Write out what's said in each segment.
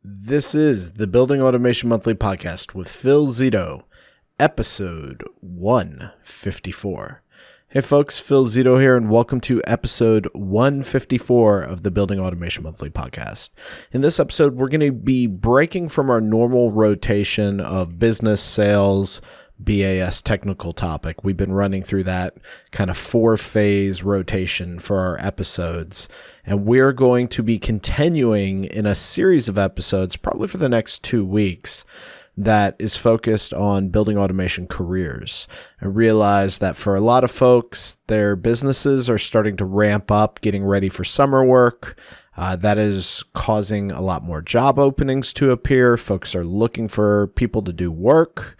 This is the Building Automation Monthly Podcast with Phil Zito, episode 154. Hey folks, Phil Zito here, and welcome to episode 154 of the Building Automation Monthly Podcast. In this episode, we're going to be breaking from our normal rotation of business, sales, BAS technical topic. We've been running through that kind of 4-phase rotation for our episodes, and we're going to be continuing in a series of episodes, probably for the next 2 weeks, that is focused on building automation careers. I realize that for a lot of folks, their businesses are starting to ramp up, getting ready for summer work. That is causing a lot more job openings to appear. Folks are looking for people to do work.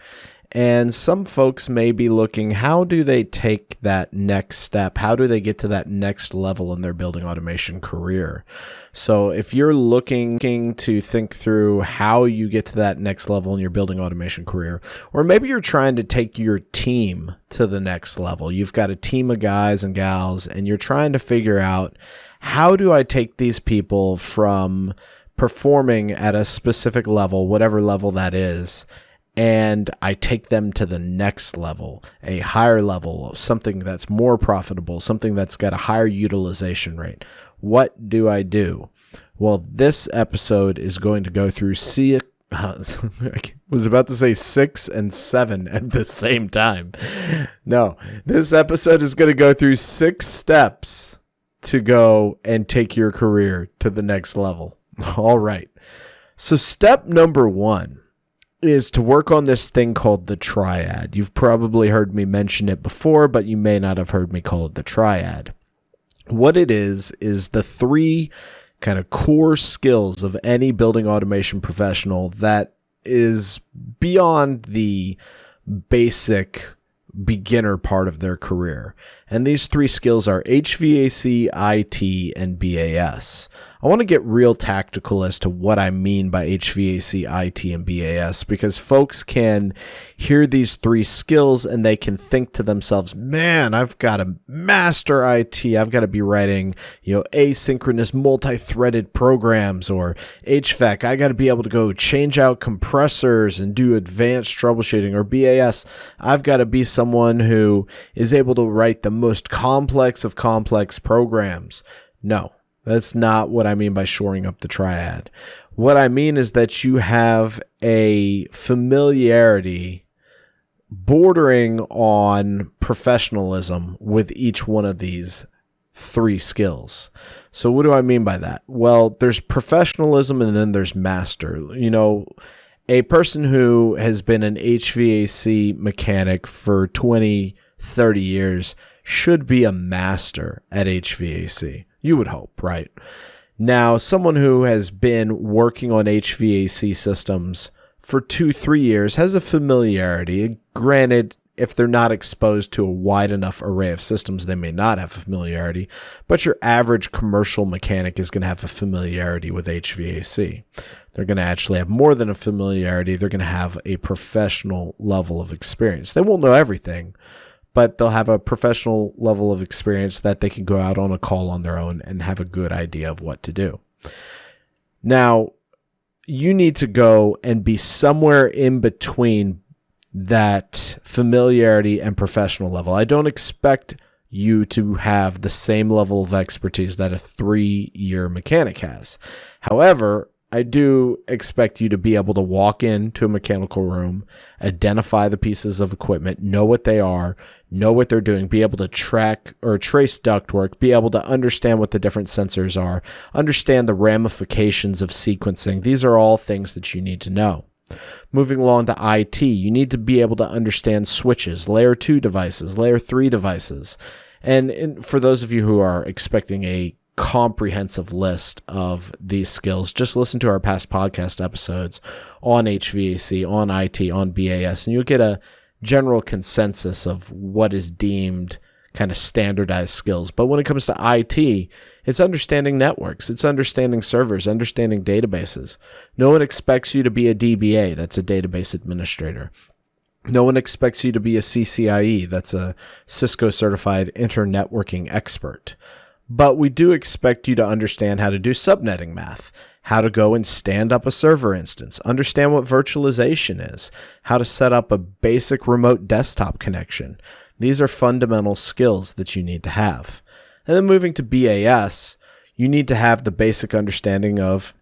And some folks may be looking, how do they take that next step? How do they get to that next level in their building automation career? So if you're looking to think through how you get to that next level in your building automation career, or maybe you're trying to take your team to the next level, you've got a team of guys and gals, and you're trying to figure out, how do I take these people from performing at a specific level, whatever level that is, and I take them to the next level, a higher level, something that's more profitable, something that's got a higher utilization rate. What do I do? Well, this episode is going to go through I was about to say 6 and 7 at the same time. No, this episode is going to go through 6 steps to go and take your career to the next level. All right. So step number 1 is to work on this thing called the triad. You've probably heard me mention it before, but you may not have heard me call it the triad. What it is the 3 kind of core skills of any building automation professional that is beyond the basic beginner part of their career. And these 3 skills are HVAC, IT, and BAS. I want to get real tactical as to what I mean by HVAC, IT, and BAS, because folks can hear these 3 skills and they can think to themselves, man, I've got to master IT. I've got to be writing, asynchronous multi-threaded programs, or HVAC. I got to be able to go change out compressors and do advanced troubleshooting, or BAS. I've got to be someone who is able to write the most complex of complex programs. No. That's not what I mean by shoring up the triad. What I mean is that you have a familiarity bordering on professionalism with each one of these 3 skills. So what do I mean by that? Well, there's professionalism and then there's master. A person who has been an HVAC mechanic for 20, 30 years should be a master at HVAC. You would hope, right? Now, someone who has been working on HVAC systems for 2-3 years has a familiarity. Granted, if they're not exposed to a wide enough array of systems, they may not have familiarity, but your average commercial mechanic is going to have a familiarity with HVAC. They're going to actually have more than a familiarity. They're going to have a professional level of experience. They won't know everything, but they'll have a professional level of experience that they can go out on a call on their own and have a good idea of what to do. Now, you need to go and be somewhere in between that familiarity and professional level. I don't expect you to have the same level of expertise that a 3-year mechanic has. However, I do expect you to be able to walk into a mechanical room, identify the pieces of equipment, know what they are, know what they're doing, be able to track or trace ductwork, be able to understand what the different sensors are, understand the ramifications of sequencing. These are all things that you need to know. Moving along to IT, you need to be able to understand switches, layer 2 devices, layer 3 devices. And for those of you who are expecting a comprehensive list of these skills, just listen to our past podcast episodes on HVAC, on IT, on BAS, and you'll get a general consensus of what is deemed kind of standardized skills. But when it comes to IT, it's understanding networks, it's understanding servers, understanding databases. No one expects you to be a DBA, that's a database administrator. No one expects you to be a CCIE, that's a Cisco certified internetworking expert. But we do expect you to understand how to do subnetting math, how to go and stand up a server instance, understand what virtualization is, how to set up a basic remote desktop connection. These are fundamental skills that you need to have. And then moving to BAS, you need to have the basic understanding of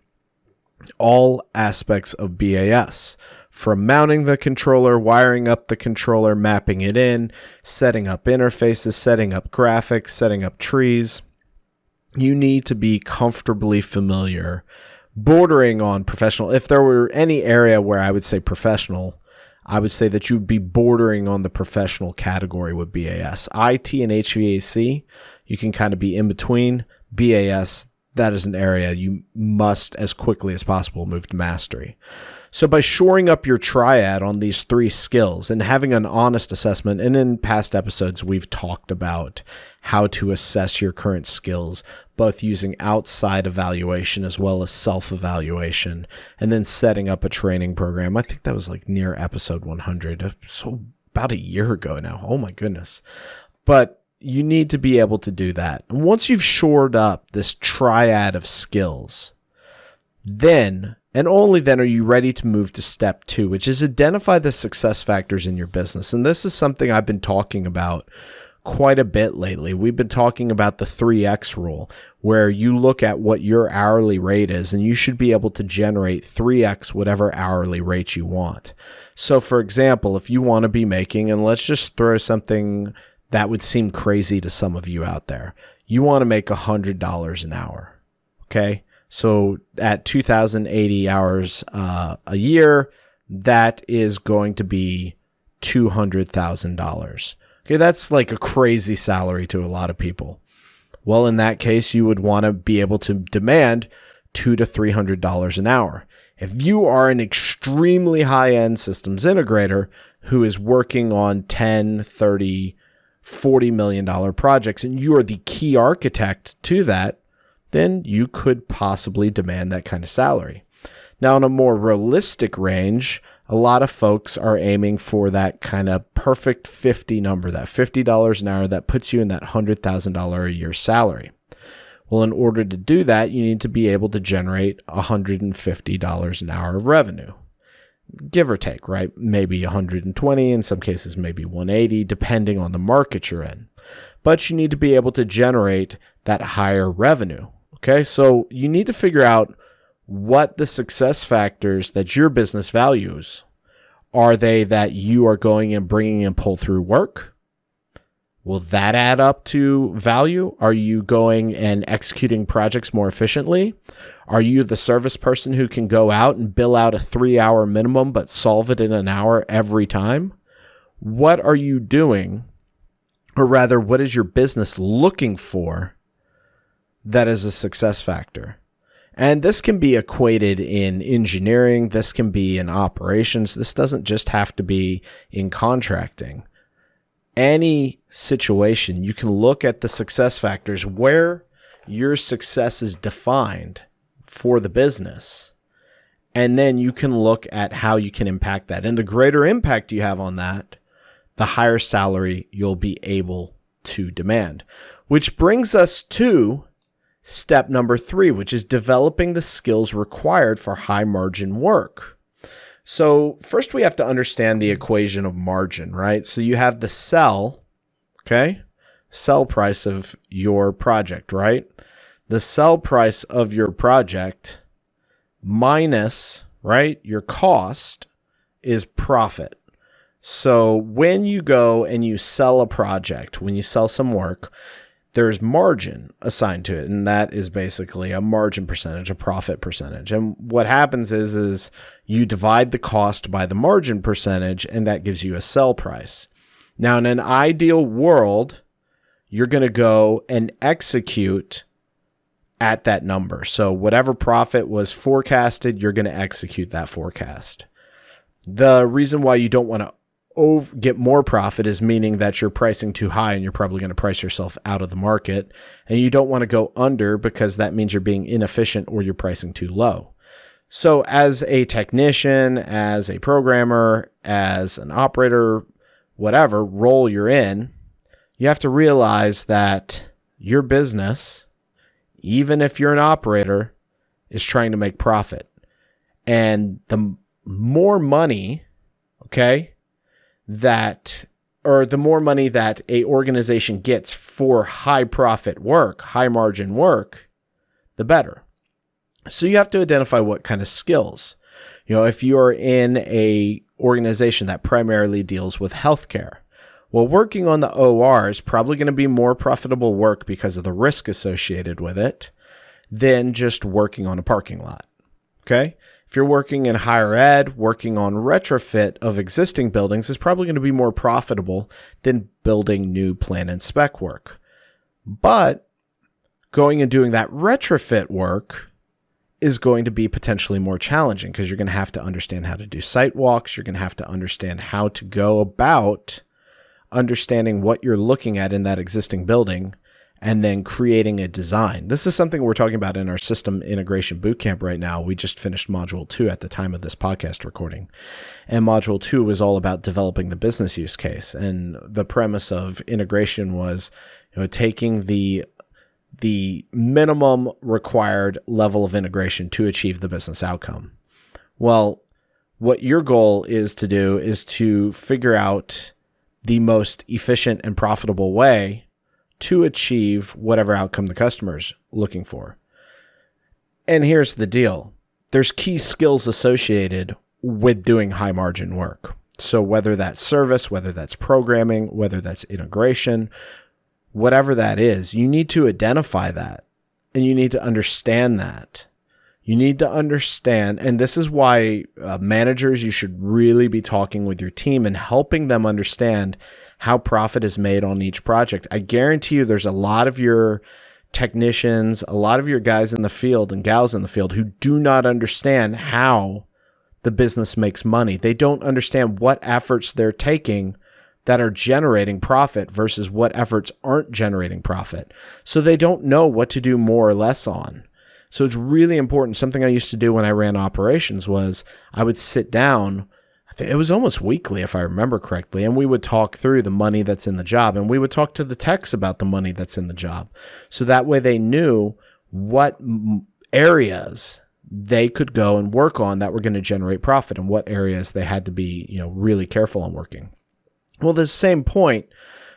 all aspects of BAS, from mounting the controller, wiring up the controller, mapping it in, setting up interfaces, setting up graphics, setting up trees. You need to be comfortably familiar, bordering on professional. If there were any area where I would say professional, I would say that you'd be bordering on the professional category with BAS. IT and HVAC, you can kind of be in between. BAS, that is an area you must, as quickly as possible, move to mastery. So by shoring up your triad on these three skills and having an honest assessment, and in past episodes, we've talked about how to assess your current skills, both using outside evaluation as well as self-evaluation, and then setting up a training program. I think that was like near episode 100, so about a year ago now. Oh my goodness. But you need to be able to do that. And once you've shored up this triad of skills, then and only then are you ready to move to step 2, which is identify the success factors in your business. And this is something I've been talking about quite a bit lately. We've been talking about the 3X rule, where you look at what your hourly rate is, and you should be able to generate 3X whatever hourly rate you want. So for example, if you want to be making, and let's just throw something that would seem crazy to some of you out there, you want to make $100 an hour. Okay. So at 2,080 hours a year, that is going to be $200,000. Okay, that's like a crazy salary to a lot of people. Well, in that case, you would want to be able to demand $200 to $300 an hour. If you are an extremely high-end systems integrator who is working on 10, 30, $40 million projects, and you are the key architect to that, then you could possibly demand that kind of salary. Now, in a more realistic range, a lot of folks are aiming for that kind of perfect 50 number, that $50 an hour that puts you in that $100,000 a year salary. Well, in order to do that, you need to be able to generate $150 an hour of revenue, give or take, right? Maybe 120, in some cases, maybe 180, depending on the market you're in. But you need to be able to generate that higher revenue. Okay, so you need to figure out what the success factors that your business values. Are they that you are going and bringing in pull-through work? Will that add up to value? Are you going and executing projects more efficiently? Are you the service person who can go out and bill out a 3-hour minimum but solve it in an hour every time? What are you doing, or rather, what is your business looking for that is a success factor? And this can be equated in engineering. This can be in operations. This doesn't just have to be in contracting. Any situation, you can look at the success factors where your success is defined for the business. And then you can look at how you can impact that. And the greater impact you have on that, the higher salary you'll be able to demand. Which brings us to step number 3, which is developing the skills required for high margin work. So first we have to understand the equation of margin, right? So you have the sell price of your project, right? The sell price of your project minus, right, your cost is profit. So when you go and you sell a project, when you sell some work, there's margin assigned to it, and that is basically a margin percentage, a profit percentage. And what happens is you divide the cost by the margin percentage, and that gives you a sell price. Now, in an ideal world, you're going to go and execute at that number. So whatever profit was forecasted, you're going to execute that forecast. The reason why you don't want to get more profit is meaning that you're pricing too high and you're probably going to price yourself out of the market, and you don't want to go under because that means you're being inefficient or you're pricing too low. So as a technician, as a programmer, as an operator, whatever role you're in, you have to realize that your business, even if you're an operator, is trying to make profit. And the more money, the more money that a organization gets for high profit work, high margin work, the better. So you have to identify what kind of skills. If you're in a organization that primarily deals with healthcare, well, working on the OR is probably going to be more profitable work because of the risk associated with it than just working on a parking lot. Okay? If you're working in higher ed, working on retrofit of existing buildings is probably going to be more profitable than building new plan and spec work. But going and doing that retrofit work is going to be potentially more challenging because you're going to have to understand how to do site walks. You're going to have to understand how to go about understanding what you're looking at in that existing building and then creating a design. This is something we're talking about in our system integration bootcamp right now. We just finished module 2 at the time of this podcast recording. And module 2 was all about developing the business use case. And the premise of integration was, taking the minimum required level of integration to achieve the business outcome. Well, what your goal is to do is to figure out the most efficient and profitable way to achieve whatever outcome the customer's looking for. And here's the deal. There's key skills associated with doing high margin work. So whether that's service, whether that's programming, whether that's integration, whatever that is, you need to identify that and you need to understand that. You need to understand, and this is why managers, you should really be talking with your team and helping them understand how profit is made on each project. I guarantee you there's a lot of your technicians, a lot of your guys in the field and gals in the field who do not understand how the business makes money. They don't understand what efforts they're taking that are generating profit versus what efforts aren't generating profit. So they don't know what to do more or less on. So it's really important. Something I used to do when I ran operations was I would sit down, I think it was almost weekly if I remember correctly, and we would talk through the money that's in the job, and we would talk to the techs about the money that's in the job. So that way they knew what areas they could go and work on that were going to generate profit and what areas they had to be, really careful on working. Well, the same point,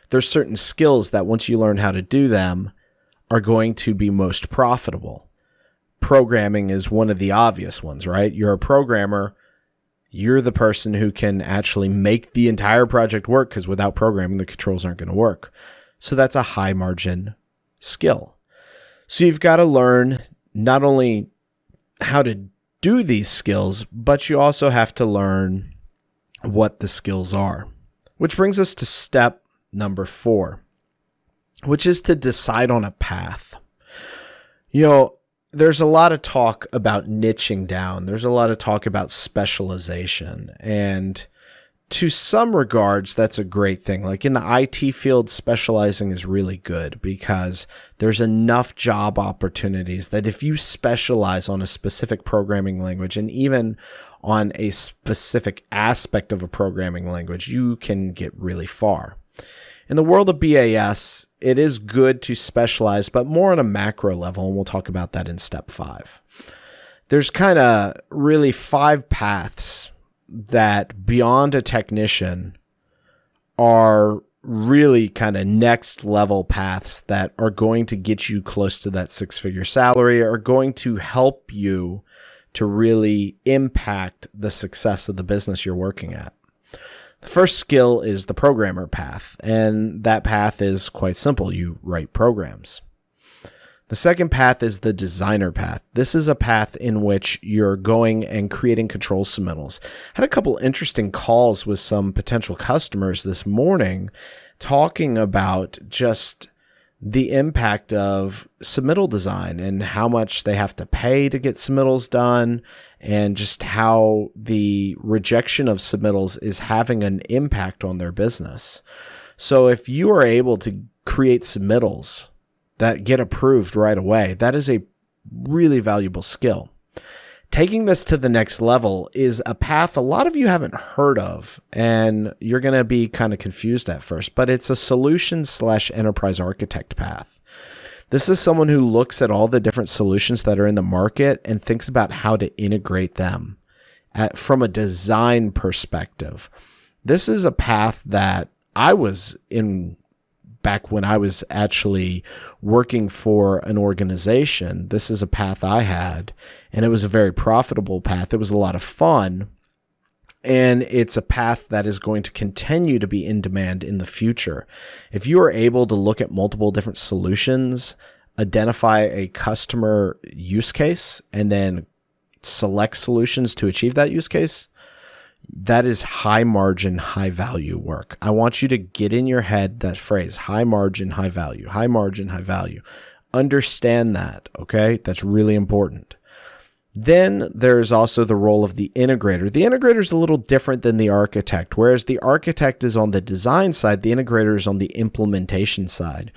there's certain skills that once you learn how to do them are going to be most profitable. Programming is one of the obvious ones, right? You're a programmer. You're the person who can actually make the entire project work because without programming, the controls aren't going to work. So that's a high margin skill. So you've got to learn not only how to do these skills, but you also have to learn what the skills are. Which brings us to step number 4, which is to decide on a path. There's a lot of talk about niching down. There's a lot of talk about specialization. And to some regards, that's a great thing. Like in the IT field, specializing is really good because there's enough job opportunities that if you specialize on a specific programming language and even on a specific aspect of a programming language, you can get really far. In the world of BAS, it is good to specialize, but more on a macro level, and we'll talk about that in step 5. There's kind of really 5 paths that beyond a technician are really kind of next level paths that are going to get you close to that 6-figure salary, are going to help you to really impact the success of the business you're working at. The first skill is the programmer path, and that path is quite simple. You write programs. The second path is the designer path. This is a path in which you're going and creating control submittals. I had a couple interesting calls with some potential customers this morning talking about just the impact of submittal design and how much they have to pay to get submittals done and just how the rejection of submittals is having an impact on their business. So if you are able to create submittals that get approved right away, that is a really valuable skill. Taking this to the next level is a path a lot of you haven't heard of, and you're going to be kind of confused at first, but it's a solution/enterprise architect path. This is someone who looks at all the different solutions that are in the market and thinks about how to integrate them from a design perspective. This is a path that I was in back when I was actually working for an organization. This is a path I had, and it was a very profitable path. It was a lot of fun, and it's a path that is going to continue to be in demand in the future. If you are able to look at multiple different solutions, identify a customer use case, and then select solutions to achieve that use case, that is high margin, high value work. I want you to get in your head that phrase, high margin, high value, high margin, high value. Understand that, okay? That's really important. Then there's also the role of the integrator. The integrator is a little different than the architect. Whereas the architect is on the design side, the integrator is on the implementation side.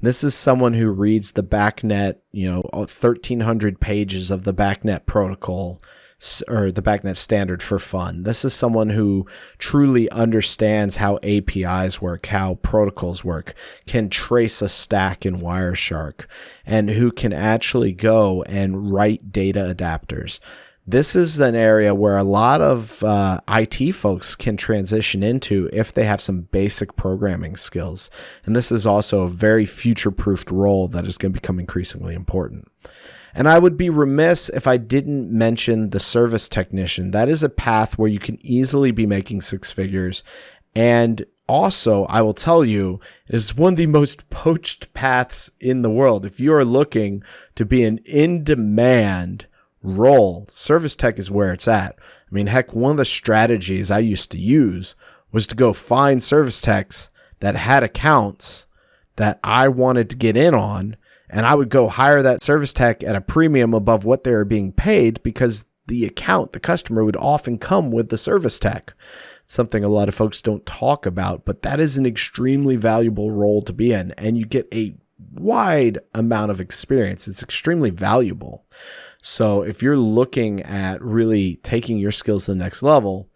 This is someone who reads the BACnet, 1,300 pages of the BACnet protocol, or the BACnet standard for fun. This is someone who truly understands how APIs work, how protocols work, can trace a stack in Wireshark, and who can actually go and write data adapters. This is an area where a lot of IT folks can transition into if they have some basic programming skills. And this is also a very future-proofed role that is going to become increasingly important. And I would be remiss if I didn't mention the service technician. That is a path where you can easily be making six figures. And also, I will tell you, it is one of the most poached paths in the world. If you are looking to be an in-demand role, service tech is where it's at. I mean, heck, one of the strategies I used to use was to go find service techs that had accounts that I wanted to get in on, and I would go hire that service tech at a premium above what they were being paid because the customer would often come with the service tech. It's something a lot of folks don't talk about, but that is an extremely valuable role to be in, and you get a wide amount of experience. It's extremely valuable. So if you're looking at really taking your skills to the next level,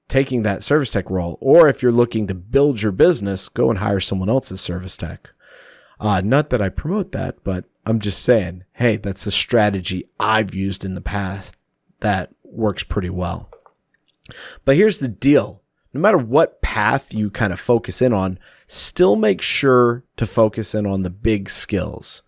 taking that service tech role, or if you're looking to build your business, go and hire someone else's service tech. Not that I promote that, but I'm just saying, hey, that's a strategy I've used in the past that works pretty well. But here's the deal. No matter what path you kind of focus in on, still make sure to focus in on the big skills.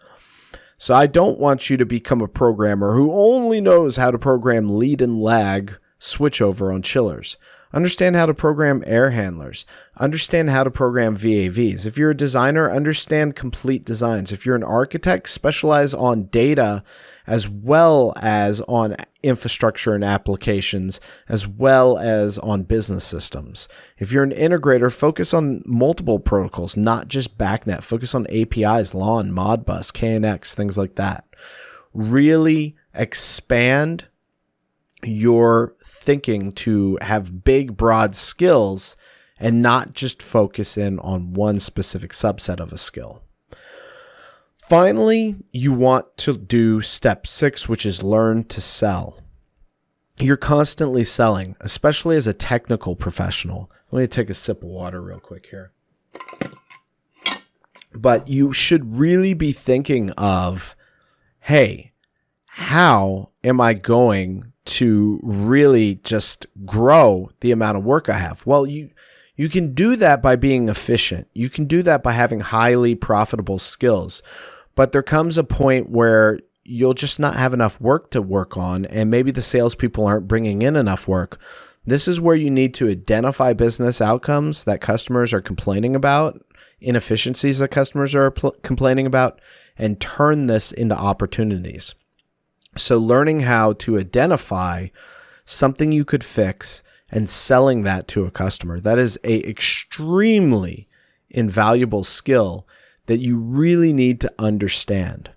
So I don't want you to become a programmer who only knows how to program lead and lag switchover on chillers. Understand how to program air handlers. Understand how to program VAVs. If you're a designer, understand complete designs. If you're an architect, specialize on data as well as on infrastructure and applications, as well as on business systems. If you're an integrator, focus on multiple protocols, not just BACnet. Focus on APIs, LAN, Modbus, KNX, things like that. Really expand your thinking to have big, broad skills and not just focus in on one specific subset of a skill. Finally, you want to do step 6, which is learn to sell. You're constantly selling, especially as a technical professional. Let me take a sip of water real quick here. But you should really be thinking of, hey, how am I going to really just grow the amount of work I have? Well, you can do that by being efficient. You can do that by having highly profitable skills. But there comes a point where you'll just not have enough work to work on, and maybe the salespeople aren't bringing in enough work. This is where you need to identify business outcomes that customers are complaining about, inefficiencies that customers are complaining about, and turn this into opportunities. So learning how to identify something you could fix and selling that to a customer, that is an extremely invaluable skill that you really need to understand.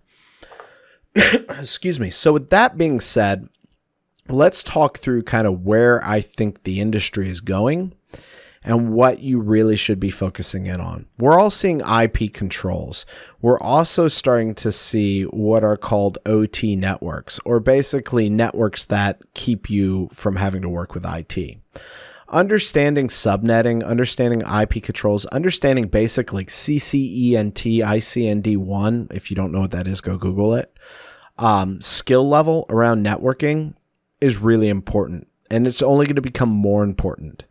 Excuse me. So with that being said, let's talk through kind of where I think the industry is going and what you really should be focusing in on. We're all seeing IP controls. We're also starting to see what are called OT networks, or basically networks that keep you from having to work with IT. understanding subnetting, understanding IP controls, understanding basic like CCENT, ICND1. If you don't know what that is, go Google it. Skill level around networking is really important, and it's only going to become more important.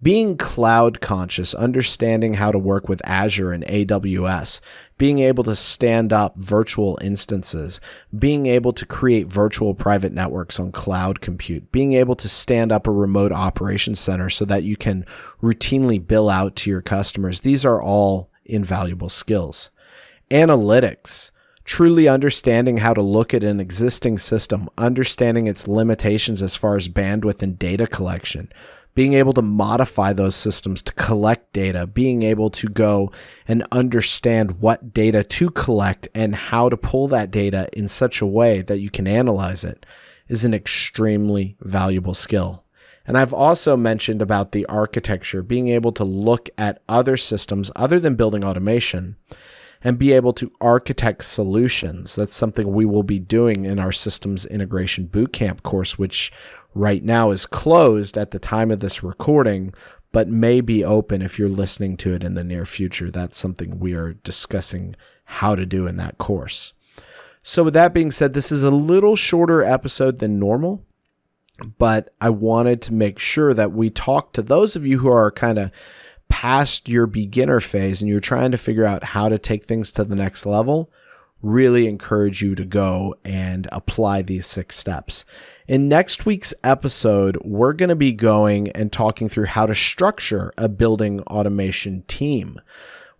Being cloud conscious, understanding how to work with Azure and AWS, being able to stand up virtual instances, being able to create virtual private networks on cloud compute, being able to stand up a remote operations center so that you can routinely bill out to your customers. These are all invaluable skills. Analytics. Truly understanding how to look at an existing system, understanding its limitations as far as bandwidth and data collection, being able to modify those systems to collect data, being able to go and understand what data to collect and how to pull that data in such a way that you can analyze it is an extremely valuable skill. And I've also mentioned about the architecture, being able to look at other systems other than building automation and be able to architect solutions. That's something we will be doing in our Systems Integration Bootcamp course, which right now is closed at the time of this recording, but may be open if you're listening to it in the near future. That's something we are discussing how to do in that course. So with that being said, this is a little shorter episode than normal, but I wanted to make sure that we talk to those of you who are kind of past your beginner phase and you're trying to figure out how to take things to the next level. Really encourage you to go and apply these 6 steps. In next week's episode, we're going to be going and talking through how to structure a building automation team.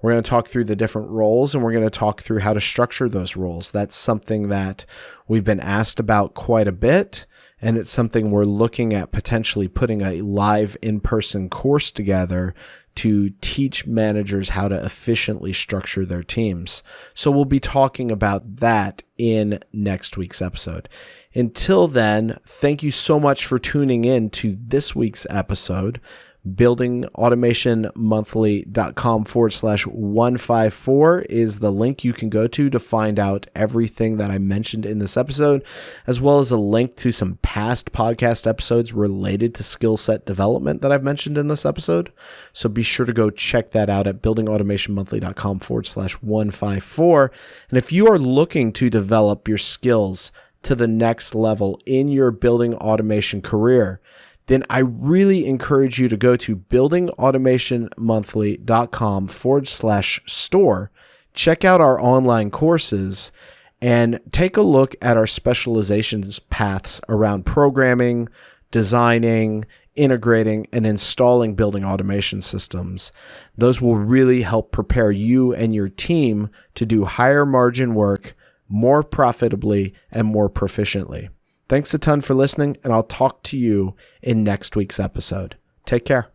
We're going to talk through the different roles, and we're going to talk through how to structure those roles. That's something that we've been asked about quite a bit, and it's something we're looking at potentially putting a live in-person course together to teach managers how to efficiently structure their teams. So we'll be talking about that in next week's episode. Until then, thank you so much for tuning in to this week's episode. buildingautomationmonthly.com/154 is the link you can go to find out everything that I mentioned in this episode, as well as a link to some past podcast episodes related to skill set development that I've mentioned in this episode. So be sure to go check that out at buildingautomationmonthly.com/154. And if you are looking to develop your skills to the next level in your building automation career, then I really encourage you to go to buildingautomationmonthly.com/store, check out our online courses, and take a look at our specializations paths around programming, designing, integrating, and installing building automation systems. Those will really help prepare you and your team to do higher margin work more profitably and more proficiently. Thanks a ton for listening, and I'll talk to you in next week's episode. Take care.